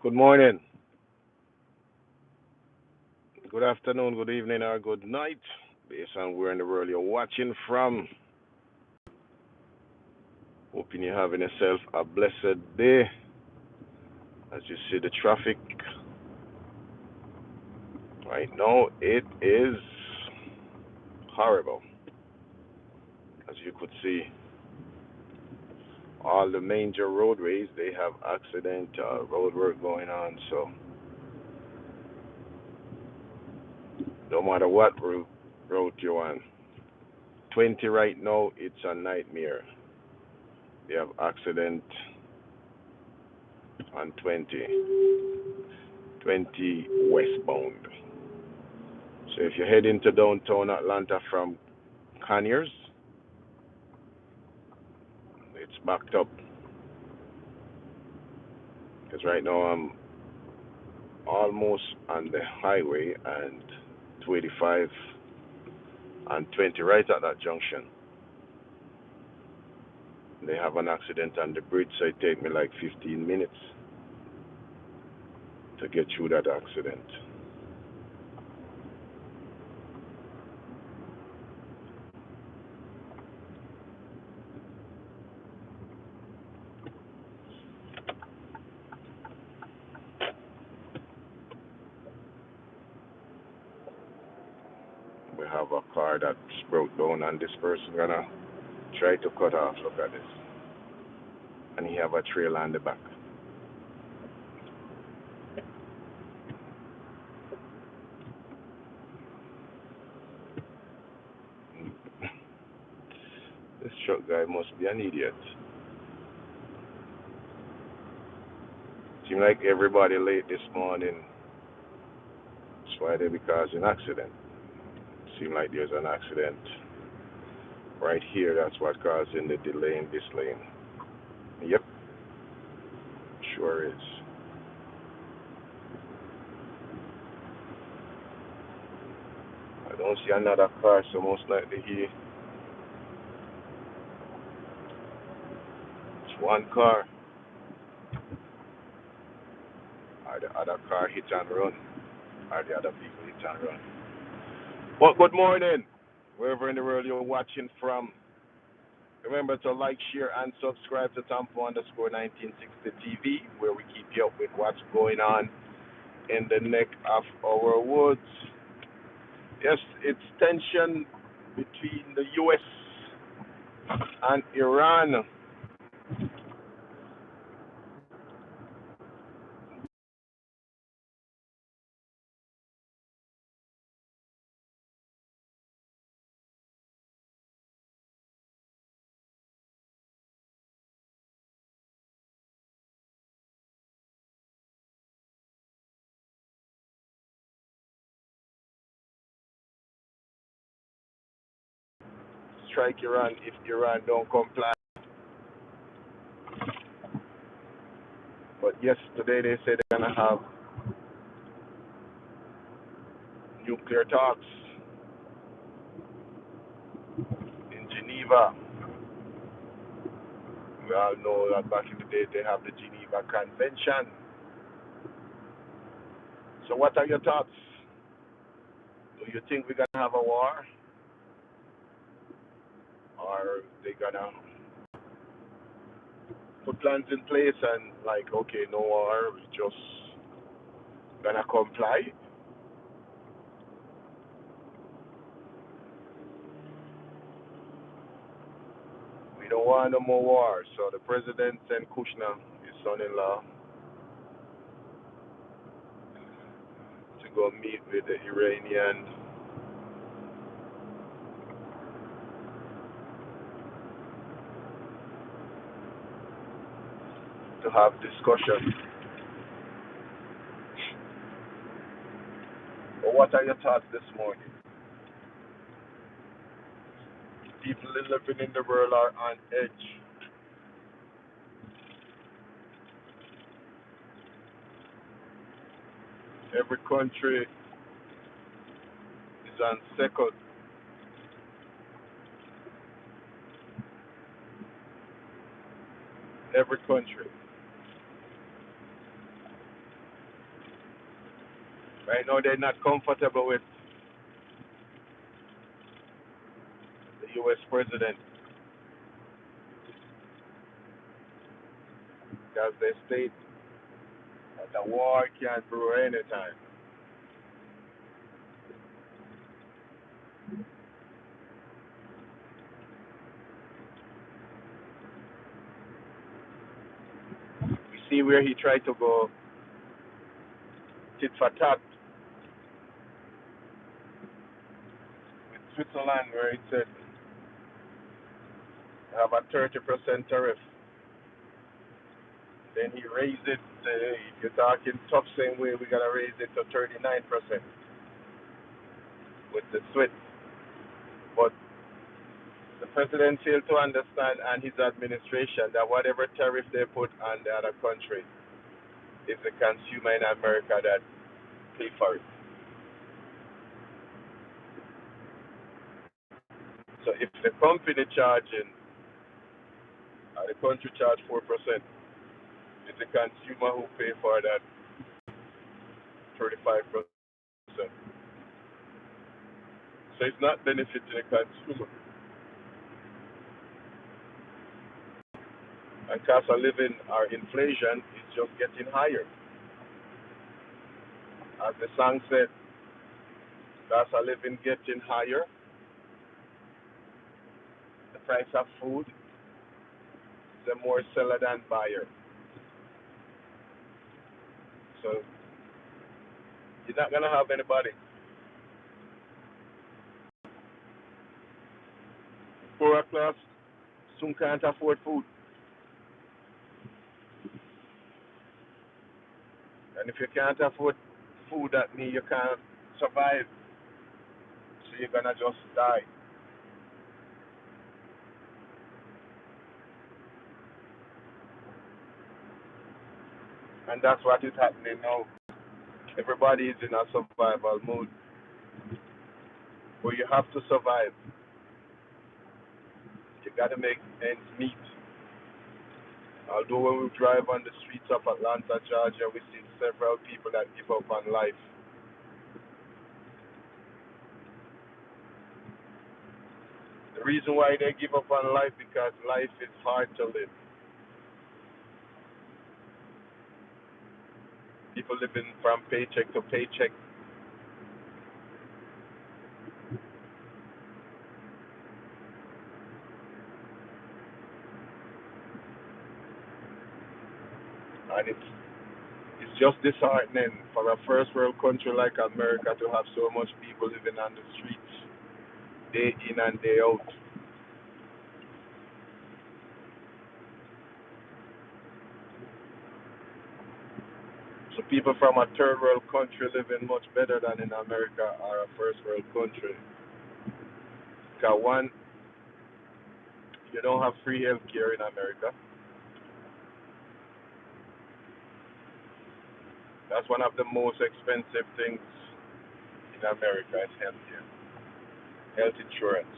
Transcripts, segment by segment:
Good morning, good afternoon, good evening, or good night, based on where in the world you're watching from. Hoping you're having yourself a blessed day. As you see the traffic right now, it is horrible. As you could see, all the major roadways they have accident, road work going on. So no matter what route you're on, 20 right now, it's a nightmare. They have accident on 20 westbound. So if you're heading to downtown Atlanta from Conyers, it's backed up. Because right now I'm almost on the highway and 285 and 20 right at that junction. They have an accident on the bridge, so it take me like 15 minutes to get through that accident. We have a car that's broke down and this person gonna try to cut off. Look at this. And he have a trailer on the back. This truck guy must be an idiot. Seems like everybody late this morning. That's why they be causing accident. Seems like there's an accident right here. That's what causing the delay in this lane. Yep, sure is. I don't see another car, so most likely it's one car. Or the other car hit and run. Or the other people hit and run. Well, good morning, wherever in the world you're watching from. Remember to like, share, and subscribe to Tampo underscore 1960 TV, where we keep you up with what's going on in the neck of our woods. Yes, it's tension between the U.S. and Iran. Strike Iran if Iran don't comply. But yesterday they said they're gonna have nuclear talks in Geneva. We all know that back in the day they have the Geneva Convention. So what are your thoughts? Do you think we're gonna have a war? Or they gonna put plans in place and like, okay, no war, we just gonna comply? We don't want no more war. So the president sent Kushner, his son-in-law, to go meet with the Iranian to have discussion. But what are your thoughts this morning? People living in the world are on edge. Every country is on second. Every country. Right now, they're not comfortable with the U.S. president because they state that the war can brew anytime. We see where he tried to go tit for tat with Switzerland, where he said have a 30% tariff. Then he raised it. Said, hey, if you're talking tough same way, we gotta raise it to 39% with the Swiss. But the president failed to understand and his administration that whatever tariff they put on the other country, it's the consumer in America that pay for it. So if the company charging, the country charge 4%, it's the consumer who pay for that 35%. So it's not benefiting the consumer. And cost of living or inflation is just getting higher. As the song said, cost of living getting higher. The price of food is a more seller than buyer. So you're not gonna have anybody poorer class soon can't afford food. And if you can't afford food, that means you can't survive. So you're gonna just die. And that's what is happening now. Everybody is in a survival mode where you have to survive. You gotta make ends meet. Although when we drive on the streets of Atlanta, Georgia, we see several people that give up on life. The reason why they give up on life because life is hard to live. People living from paycheck to paycheck. And it's just disheartening for a first world country like America to have so much people living on the streets day in and day out. So people from a third world country living much better than in America or a first world country. Because one, you don't have free health care in America. That's one of the most expensive things in America is health care, health insurance.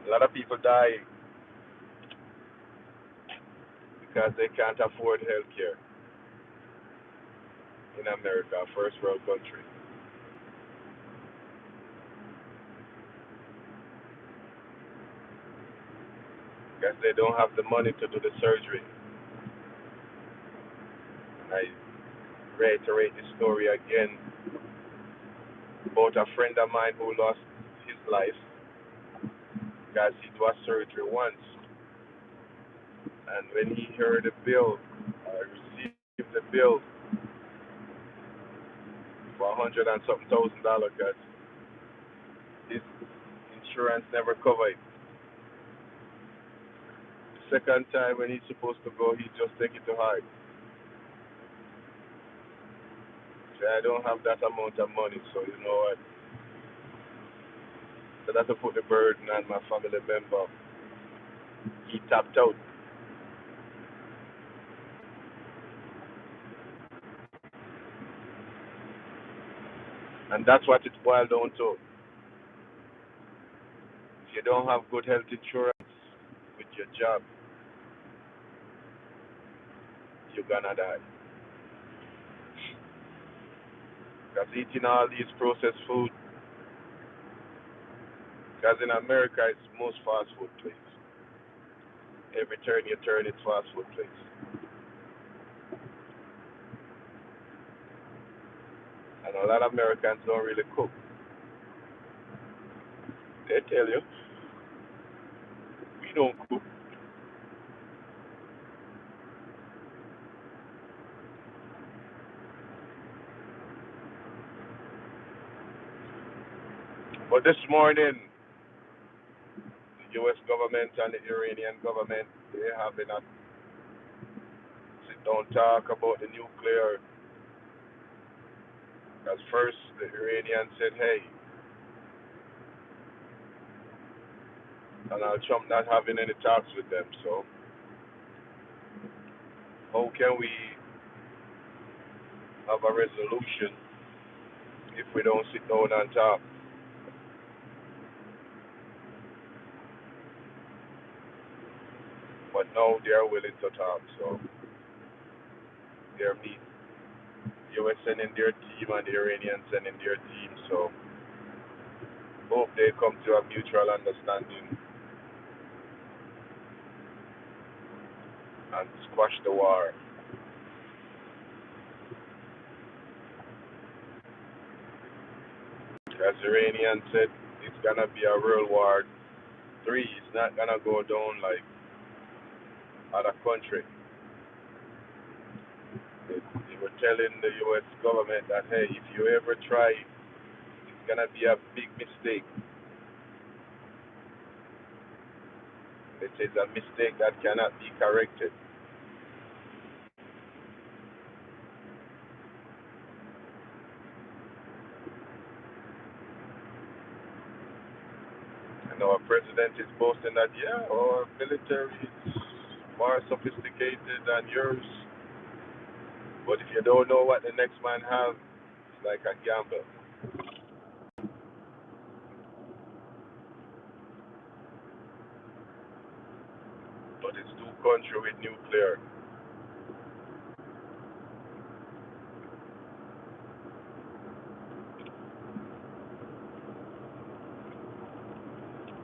A lot of people die because they can't afford health care in America, a first world country. Because they don't have the money to do the surgery. And I reiterate the story again about a friend of mine who lost his life because he did a surgery once. And when he heard the bill, received the bill for 100 and something $1,000 because his insurance never covered it. The second time when he's supposed to go, he just take it to heart. Say, I don't have that amount of money, so you know what? So that's to put the burden on my family member. He tapped out. And that's what it boiled down to. If you don't have good health insurance with your job, you're gonna die. Because eating all these processed food, because in America it's most fast food place. Every turn you turn, it's fast food place. And a lot of Americans don't really cook. They tell you, we don't cook. But this morning, the U.S. government and the Iranian government, they having a sit down talk about the nuclear. Because first, the Iranians said, hey, Donald Trump not having any talks with them. So how can we have a resolution if we don't sit down and talk? But now they are willing to talk. So they're meeting. US sending their team and the Iranians sending their team. So hope they come to a mutual understanding and squash the war. As the Iranians said, it's gonna be a World War III. It's not gonna go down like other country. They were telling the US government that hey, if you ever try, it's gonna be a big mistake. It is a mistake that cannot be corrected. And our president is boasting that yeah, our military is more sophisticated than yours. But if you don't know what the next man has, it's like a gamble. But it's two countries with nuclear.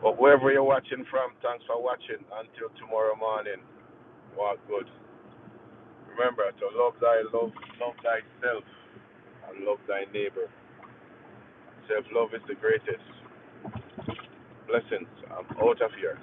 But wherever you're watching from, thanks for watching. Until tomorrow morning, walk good. Remember to love thyself, and love thy neighbor. Self love is the greatest. Blessings. I'm out of here.